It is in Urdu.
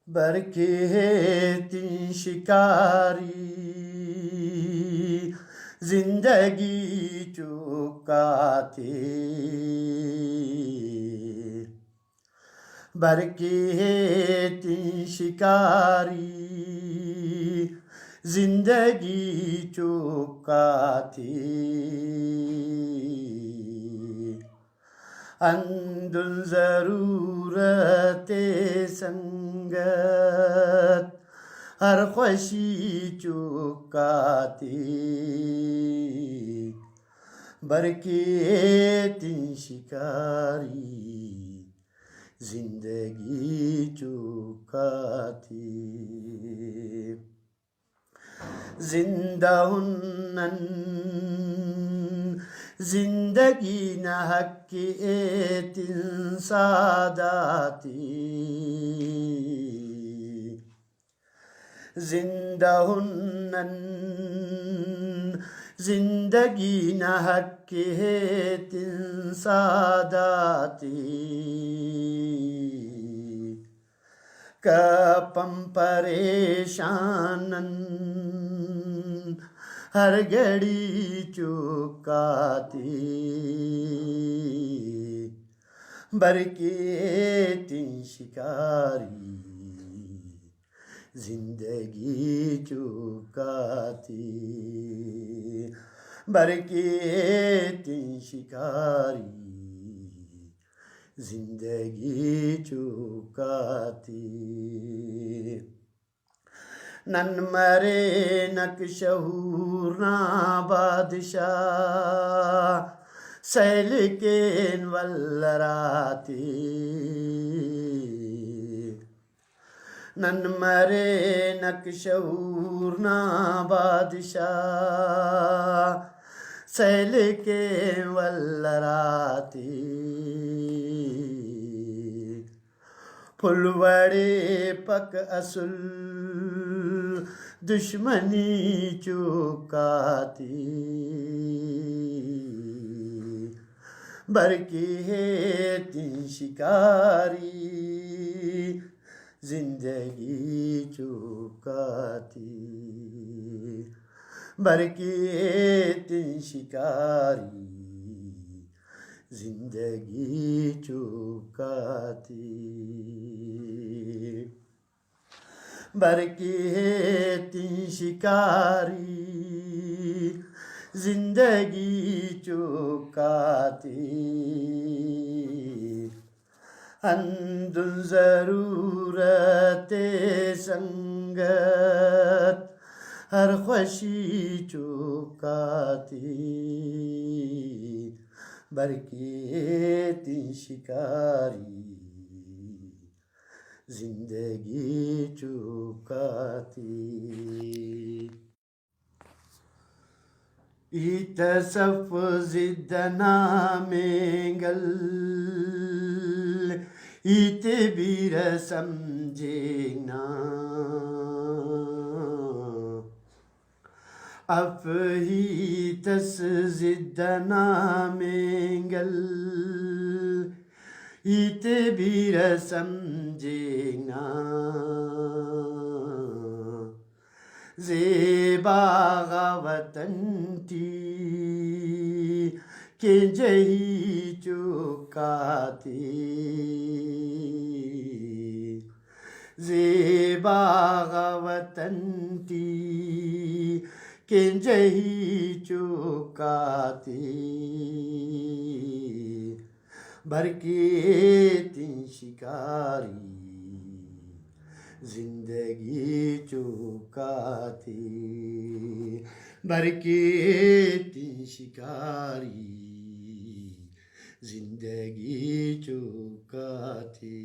برکھیتی شکاری زندگی چکا تھی برکھیتی شکاری زندگی چکا تھی اندل ضرورت سنگت ہر خوشی چکا تھی برکھیتی شکاری زندگی چکا تھی زندہ ہنن زندگی نہ حق کی ایتن ساداتی زندہ ہنن زندگی نہ حق کی ایتن ساداتی کپم پریشانن ہر گھڑی چکاتی برکھیتی شکاری زندگی چکاتی برکھیتی شکاری زندگی چکاتی نن مرے نک شہور نا بادشاہ سیل کین ولراتی نن مرے نک شہور نا بادشاہ سیل کین ولراتی پھلوڑے پک اصل دشمنی چکاتی برکھیتی شکاری زندگی چکاتی برکھیتی شکاری زندگی چکاتی برکھیتی شکاری زندگی چکاتی اندل ضرورت سنگت ہر خوشی چکاتی برکھیتی شکاری زندگی چکاتی ایتصف زد نامنگل ایت بیر سمجھنا افہیتس زد نامنگل ایت بیر سمجھنا زیبا وطن تی کہ جہی چکاتی زیبا وطن تی کہ جہی چکاتی برکھیتی شکاری زندگی چکاتی برکھیتی شکاری زندگی چکاتی